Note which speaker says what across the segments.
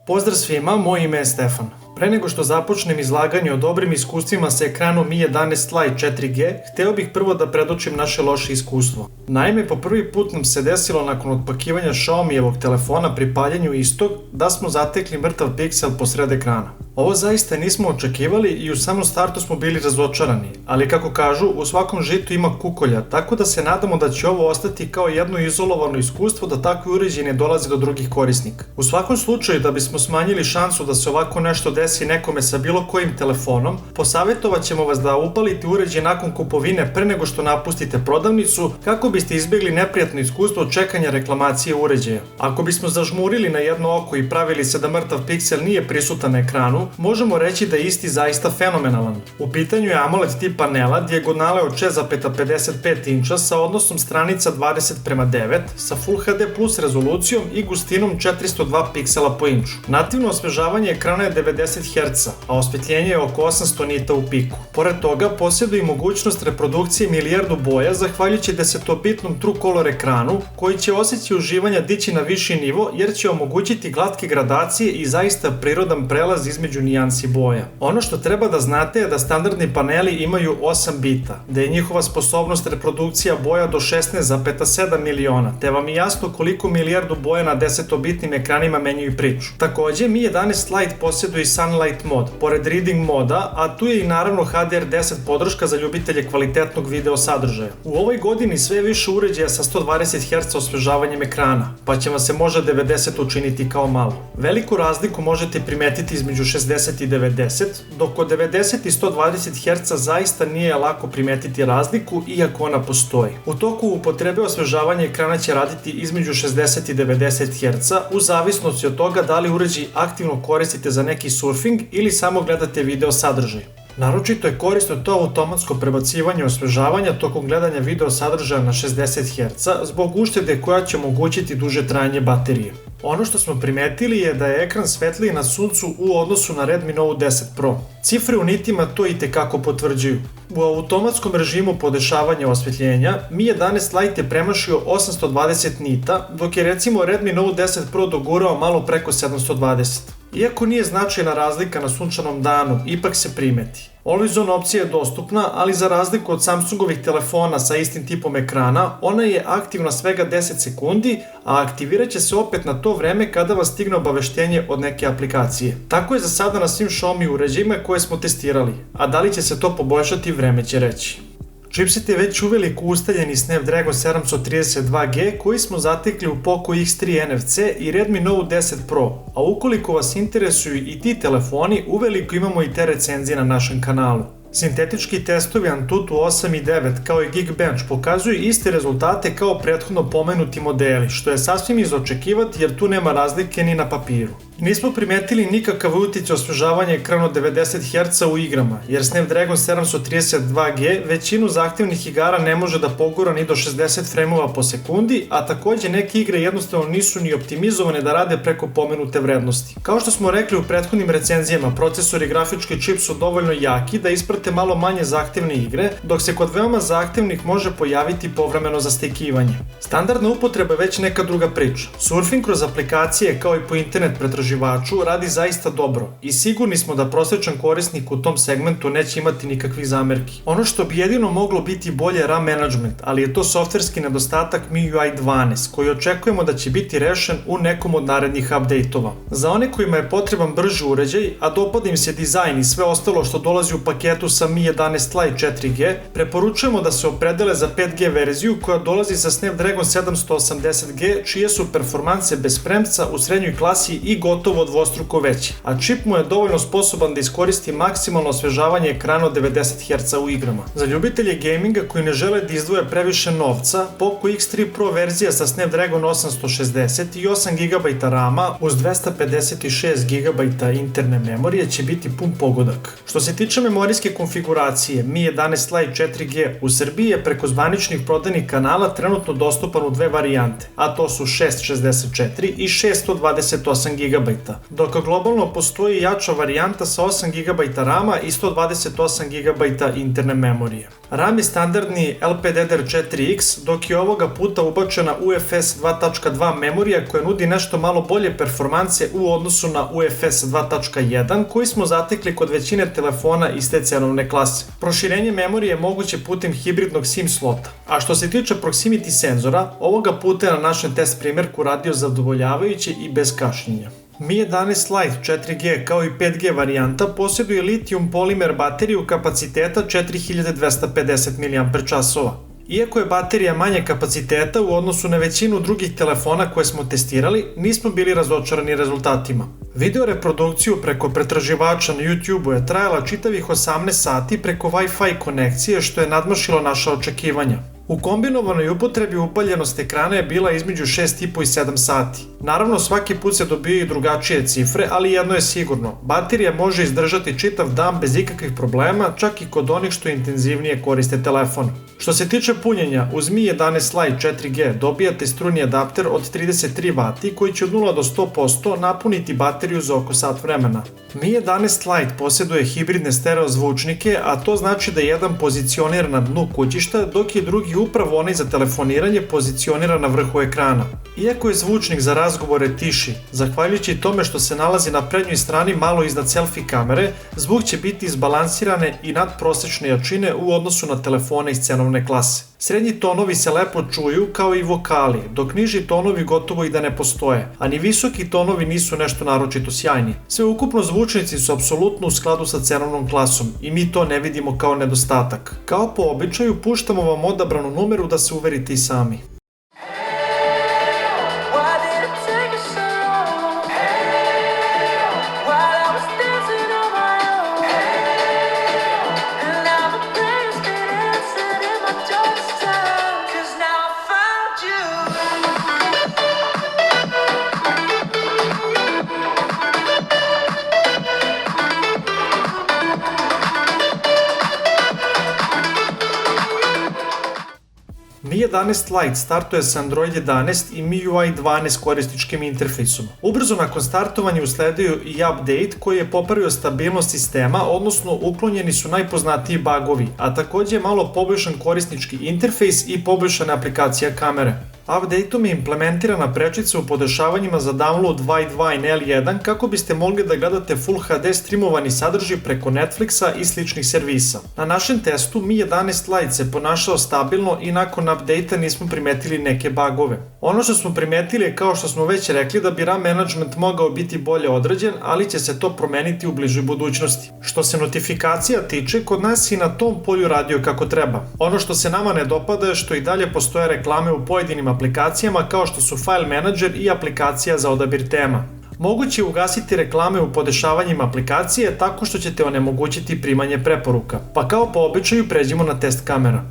Speaker 1: Pozdrav svima, moje ime je Stefan. Pre nego što započnem izlaganje o dobrim iskustvima sa ekranom Mi 11 Lite 4G, hteo bih prvo da predočim naše loše iskustvo. Naime, po prvi put nam se desilo nakon otpakivanja Xiaomi-evog telefona pri paljenju istog da smo zatekli mrtav piksel posred ekrana. Ovo zaista nismo očekivali i u samom startu smo bili razočarani, ali kako kažu, u svakom žitu ima kukolja, tako da se nadamo da će ovo ostati kao jedno izolovano iskustvo da takvi uređaji ne dolaze do drugih korisnika. U svakom slučaju, da bismo smanjili šansu da se ovako nešto desi nekome sa bilo kojim telefonom, posavjetovat ćemo vas da upalite uređaj nakon kupovine pre nego što napustite prodavnicu, kako biste izbjegli neprijatno iskustvo čekanja reklamacije uređaja. Ako bismo zažmurili na jedno oko i pravili se da mrtav piksel nije prisutan na ekranu, možemo reći da je isti zaista fenomenalan. U pitanju je AMOLED tip panela dijagonale od 6,55 inča sa odnosom stranica 20:9, sa Full HD Plus rezolucijom i gustinom 402 piksela po inču. Nativno osvežavanje ekrana je 90 Hz, a osvetljenje je oko 800 nita u piku. Pored toga, posjeduje i mogućnost reprodukcije milijardu boja zahvaljujući 10-bitnom True Color ekranu, koji će osjećaj uživanja dići na viši nivo jer će omogućiti glatke gradacije i zaista prirodan prelaz između nijansi boja. Ono što treba da znate je da standardni paneli imaju 8 bita, da je njihova sposobnost reprodukcija boja do 16,7 miliona, te vam je jasno koliko milijardu boja na 10-bitnim ekranima menjaju priču. Takođe, Mi 11 Lite posjeduje i Sunlight mod, pored Reading moda, a tu je i naravno HDR10 podrška za ljubitelje kvalitetnog video sadržaja. U ovoj godini sve više uređaja sa 120 Hz osvežavanjem ekrana, pa će vam se možda 90 učiniti kao malo. Veliku razliku možete primetiti između 60 i 90, dok od 90 i 120 Hz zaista nije lako primetiti razliku, iako ona postoji. U toku upotrebe osvežavanje ekrana će raditi između 60 i 90 Hz, u zavisnosti od toga da li uređaj aktivno koristite za neki surfing ili samo gledate video sadržaj. Naročito je korisno to automatsko prebacivanje osvežavanja tokom gledanja video sadržaja na 60 Hz zbog uštede koja će omogućiti duže trajanje baterije. Ono što smo primetili je da je ekran svetliji na suncu u odnosu na Redmi Note 10 Pro. Cifre u nitima to i tekako potvrđuju. U automatskom režimu podešavanja osvetljenja, Mi 11 Lite je premašio 820 nita, dok je recimo Redmi Note 10 Pro dogurao malo preko 720. Iako nije značajna razlika na sunčanom danu, ipak se primeti. Always on opcija je dostupna, ali za razliku od Samsungovih telefona sa istim tipom ekrana, ona je aktivna svega 10 sekundi, a aktivirat će se opet na to vreme kada vas stigne obaveštenje od neke aplikacije. Tako je za sada na svim Xiaomi uređajima koje smo testirali, a da li će se to poboljšati, vreme će reći. Chipset je već uveliko ustaljeni Snapdragon 732G koji smo zatekli u Poco X3 NFC i Redmi Note 10 Pro, a ukoliko vas interesuju i ti telefoni, uveliko imamo i te recenzije na našem kanalu. Sintetički testovi Antutu 8 i 9 kao i Geekbench pokazuju iste rezultate kao prethodno pomenuti modeli, što je sasvim iz očekivati jer tu nema razlike ni na papiru. Nismo primetili nikakav uticaj osvežavanja ekrana od 90 Hz u igrama, jer Snapdragon 732G većinu zahtevnih igara ne može da pogura ni do 60 frame-ova po sekundi, a takođe neke igre jednostavno nisu ni optimizovane da rade preko pomenute vrednosti. Kao što smo rekli u prethodnim recenzijama, procesor i grafički čip su dovoljno jaki da isprate malo manje zahtevne igre, dok se kod veoma zahtevnih može pojaviti povremeno zastekivanje. Standardna upotreba je već neka druga priča. Surfing kroz aplikacije kao i po internet pretraživaču radi zaista dobro i sigurni smo da prosječan korisnik u tom segmentu neće imati nikakvih zamerki. Ono što bi jedino moglo biti bolje je RAM management, ali je to softverski nedostatak MIUI 12 koji očekujemo da će biti rešen u nekom od narednih update-ova. Za one kojima je potreban brži uređaj, a dopada im se dizajn i sve ostalo što dolazi u paketu sa Mi 11 Lite 4G, preporučujemo da se opredele za 5G verziju koja dolazi sa Snapdragon 780G, čije su performanse bez premca u srednjoj klasi i gotovo dvostruko veći, a čip mu je dovoljno sposoban da iskoristi maksimalno osvežavanje ekrana od 90 Hz u igrama. Za ljubitelje gaminga koji ne žele da izdvoje previše novca, Poco X3 Pro verzija sa Snapdragon 860 i 8 GB RAM-a uz 256 GB interne memorije će biti pun pogodak. Što se tiče memorijske konfiguracije, Mi 11 Lite 4G u Srbiji je preko zvaničnih prodajnih kanala trenutno dostupan u dve varijante, a to su 664 i 628 GB. GB, dok globalno postoji jača varijanta sa 8 GB RAM-a i 128 GB interne memorije. RAM je standardni LPDDR4X, dok je ovoga puta ubačena UFS 2.2 memorija koja nudi nešto malo bolje performanse u odnosu na UFS 2.1 koji smo zatekli kod većine telefona iz te cenovne klase. Proširenje memorije je moguće putem hibridnog SIM slota. A što se tiče proximity senzora, ovoga puta je na našem test primjerku radio zadovoljavajuće i bez kašnjenja. Mi 11 Lite 4G kao i 5G varijanta posjeduje litijum polimer bateriju kapaciteta 4250 mAh. Iako je baterija manje kapaciteta u odnosu na većinu drugih telefona koje smo testirali, nismo bili razočarani rezultatima. Video reprodukciju preko pretraživača na YouTube-u je trajala čitavih 18 sati preko Wi-Fi konekcije što je nadmašilo naša očekivanja. U kombinovanoj upotrebi upaljenost ekrana je bila između 6,5 i 7 sati. Naravno, svaki put se dobijaju drugačije cifre, ali jedno je sigurno, baterija može izdržati čitav dan bez ikakvih problema, čak i kod onih što intenzivnije koriste telefon. Što se tiče punjenja, uz Mi 11 Lite 4G dobijate strujni adapter od 33 W koji će od 0 do 100% napuniti bateriju za oko sat vremena. Mi 11 Lite posjeduje hibridne stereo zvučnike, a to znači da jedan pozicionira na dnu kućišta, dok je drugi upravo onaj za telefoniranje pozicionira na vrhu ekrana. Iako je zvučnik za razgovore tiši, zahvaljujući tome što se nalazi na prednjoj strani malo iznad selfie kamere, zvuk će biti izbalansirane i nadprosečne jačine u odnosu na telefone iz cenovne klase. Srednji tonovi se lepo čuju kao i vokali, dok niži tonovi gotovo i da ne postoje, a ni visoki tonovi nisu nešto naročito sjajni. Sveukupno zvučnici su apsolutno u skladu sa cenovnom klasom i mi to ne vidimo kao nedostatak. Kao po običaju puštamo vam odabranu numeru da se uverite i sami. Mi 11 Lite startuje sa Android 11 i MIUI 12 korisničkim interfejsom. Ubrzo nakon startovanja usledio i update koji je popravio stabilnost sistema, odnosno uklonjeni su najpoznatiji bugovi, a također je malo poboljšan korisnički interfejs i poboljšana aplikacija kamere. Update-om je implementirana prečica u podešavanjima za download Widevine L1 kako biste mogli da gledate Full HD streamovani sadržaj preko Netflixa i sličnih servisa. Na našem testu Mi 11 Lite se ponašao stabilno i nakon update-a nismo primetili neke bugove. Ono što smo primetili je, kao što smo već rekli, da bi RAM management mogao biti bolje odrađen, ali će se to promeniti u bližoj budućnosti. Što se notifikacija tiče, kod nas i na tom polju radio kako treba. Ono što se nama ne dopada je što i dalje postoje reklame u pojedinim aplikacijama kao što su File Manager i aplikacija za odabir tema. Moguće je ugasiti reklame u podešavanjima aplikacije tako što ćete onemogućiti primanje preporuka. Pa kao po običaju pređimo na test kamera.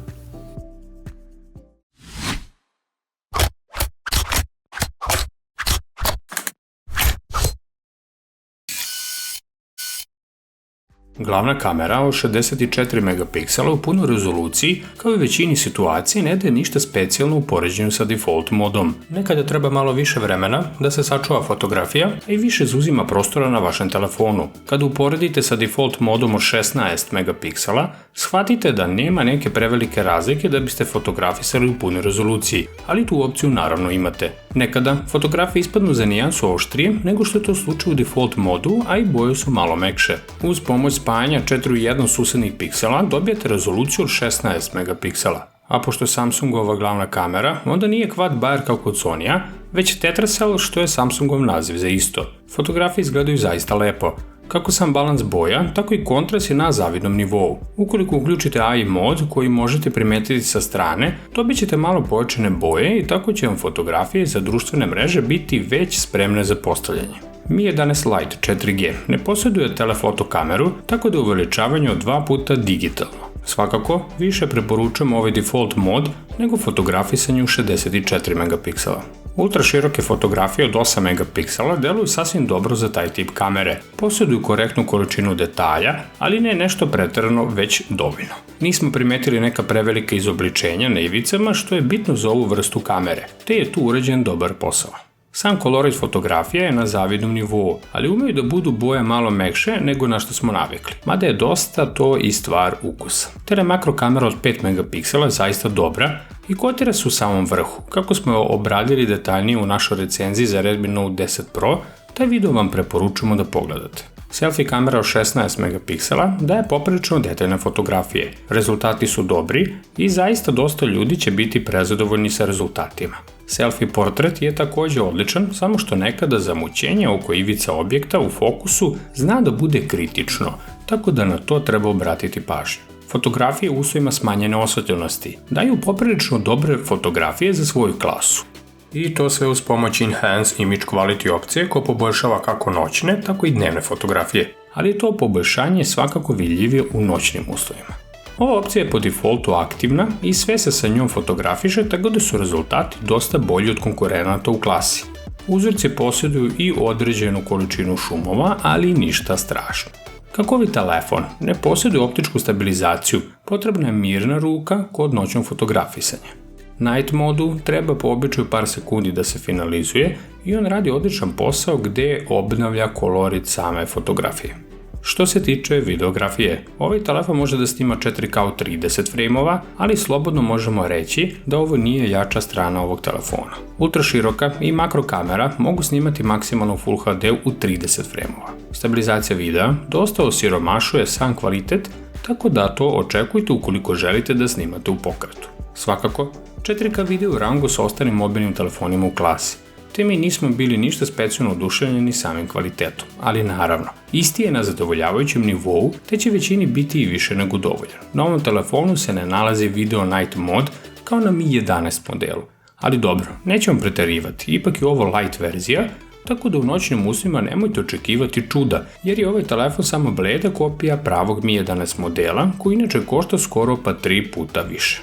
Speaker 2: Glavna kamera od 64 megapiksela u punoj rezoluciji, kao i većini situacije, ne daje ništa specijalno u poređenju sa default modom. Nekada treba malo više vremena da se sačuva fotografija i više zauzima prostora na vašem telefonu. Kada uporedite sa default modom od 16 megapiksela, shvatite da nema neke prevelike razlike da biste fotografisali u punoj rezoluciji, ali tu opciju naravno imate. Nekada fotografije ispadnu za nijansu oštrije nego što je to slučaj u default modu, a i boje su malo mekše. Uz pomoć spajanja 4:1 susednih piksela dobijete rezoluciju od 16 megapiksela. A pošto je Samsungova glavna kamera, onda nije quad bar kao kod Sonya, već tetracell što je Samsungov naziv za isto. Fotografije izgledaju zaista lepo. Kako sam balans boja, tako i kontrast je na zavidnom nivou. Ukoliko uključite AI mod koji možete primetiti sa strane, dobit ćete malo pojačane boje i tako će vam fotografije za društvene mreže biti već spremne za postavljanje. Mi 11 Lite 4G ne posjeduje telefoto kameru, tako da je uveličavanje od 2 puta digitalno. Svakako, više preporučujemo ovaj default mod nego fotografisanje u 64 megapiksela. Ultra široke fotografije od 8 megapiksela deluju sasvim dobro za taj tip kamere. Posjeduju korektnu količinu detalja, ali ne nešto preterano, već dovoljno. Nismo primetili neka prevelika izobličenja na ivicama, što je bitno za ovu vrstu kamere, te je tu urađen dobar posao. Sam kolorit fotografija je na zavidnom nivou, ali umeju da budu boje malo mekše nego na što smo navikli, mada je dosta to i stvar ukusa. Telemakro kamera od 5 megapiksela je zaista dobra i kotira se u samom vrhu. Kako smo obradili detaljnije u našoj recenziji za Redmi Note 10 Pro, taj video vam preporučujemo da pogledate. Selfie kamera od 16 megapiksela daje poprilično detaljne fotografije. Rezultati su dobri i zaista dosta ljudi će biti prezadovoljni sa rezultatima. Selfie portret je također odličan, samo što nekada zamućenje oko ivica objekta u fokusu zna da bude kritično, tako da na to treba obratiti pažnju. Fotografije u uslovima smanjene osvetljenosti daju poprilično dobre fotografije za svoju klasu. I to sve uz pomoć Enhance Image Quality opcije koja poboljšava kako noćne, tako i dnevne fotografije, ali je to poboljšanje svakako vidljivije u noćnim uslovima. Ova opcija je po defaultu aktivna i sve se sa njom fotografiše, tako da su rezultati dosta bolji od konkurenata u klasi. Uzorci posjeduju i određenu količinu šumova, ali ništa strašno. Kako ovaj telefon ne posjeduje optičku stabilizaciju, potrebna je mirna ruka kod noćnog fotografisanja. Night modu treba po običaju par sekundi da se finalizuje i on radi odličan posao gdje obnavlja kolorit same fotografije. Što se tiče videografije, ovaj telefon može da snima 4K u 30 frameova, ali slobodno možemo reći da ovo nije jača strana ovog telefona. Ultraširoka i makro kamera mogu snimati maksimalno Full HD u 30 frameova. Stabilizacija videa dosta osiromašuje sam kvalitet, tako da to očekujte ukoliko želite da snimate u pokretu. Svakako, 4K video u rangu s ostalim mobilnim telefonima u klasi, te mi nismo bili ništa specijalno oduševljeni samim kvalitetom, ali naravno, isti je na zadovoljavajućem nivou, te će većini biti i više nego dovoljan. Na ovom telefonu se ne nalazi Video Night mod kao na Mi 11 modelu, ali dobro, nećemo preterivati, ipak je ovo light verzija, tako da u noćnim uslovima nemojte očekivati čuda, jer je ovaj telefon samo bleda kopija pravog Mi 11 modela, koji inače košta skoro pa 3 puta više.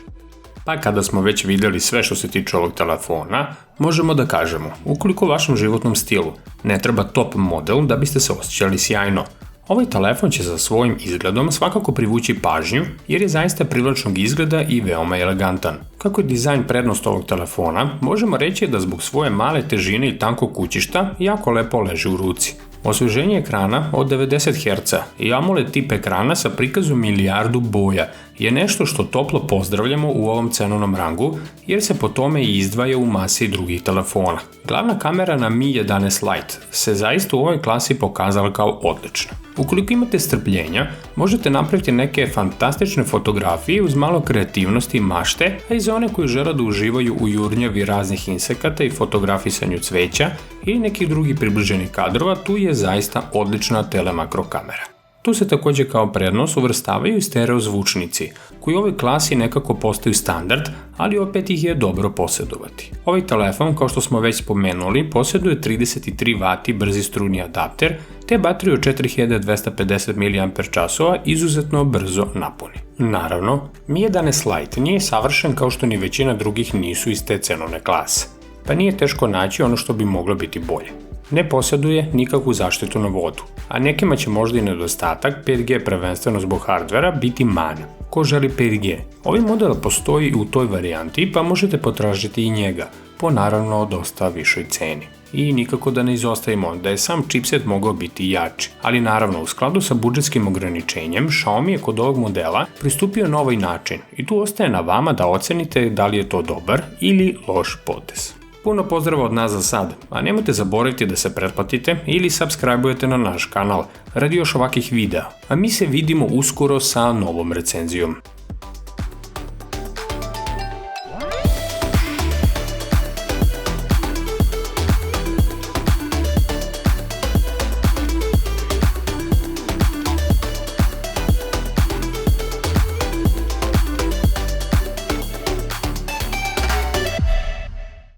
Speaker 2: Pa kada smo već vidjeli sve što se tiče ovog telefona, možemo da kažemo, ukoliko vašem životnom stilu ne treba top model da biste se osjećali sjajno, ovaj telefon će sa svojim izgledom svakako privući pažnju jer je zaista privlačnog izgleda i veoma elegantan. Kako je dizajn prednost ovog telefona, možemo reći da zbog svoje male težine i tankog kućišta jako lepo leži u ruci. Osvježenje ekrana od 90 Hz i AMOLED tip ekrana sa prikazom milijardu boja je nešto što toplo pozdravljamo u ovom cenovnom rangu jer se po tome i izdvaja u masi drugih telefona. Glavna kamera na Mi 11 Lite se zaista u ovoj klasi pokazala kao odlična. Ukoliko imate strpljenja, možete napraviti neke fantastične fotografije uz malo kreativnosti i mašte, a i za one koji žele da uživaju u jurnjavi raznih insekata i fotografisanju cveća ili nekih drugih približenih kadrova, tu je zaista odlična telemakro kamera. Tu se također kao prednost uvrstavaju i stereo zvučnici, koji u ovoj klasi nekako postaju standard, ali opet ih je dobro posjedovati. Ovaj telefon, kao što smo već spomenuli, posjeduje 33 W brzi strujni adapter, te bateriju od 4250 mAh izuzetno brzo napuni. Naravno, Mi 11 Lite nije savršen kao što ni većina drugih nisu iz te cenovne klase, pa nije teško naći ono što bi moglo biti bolje. Ne posjeduje nikakvu zaštitu na vodu, a nekima će možda i nedostatak 5G prvenstveno zbog hardvera biti mana. Ko želi 5G? Ovaj model postoji u toj varijanti pa možete potražiti i njega, po naravno dosta višoj ceni. I nikako da ne izostavimo da je sam chipset mogao biti jači, ali naravno u skladu sa budžetskim ograničenjem Xiaomi je kod ovog modela pristupio na ovaj način i tu ostaje na vama da ocenite da li je to dobar ili loš potez. Puno pozdrava od nas za sad, a nemojte zaboraviti da se pretplatite ili subscribe-ujete na naš kanal radi još ovakvih videa, a mi se vidimo uskoro sa novom recenzijom.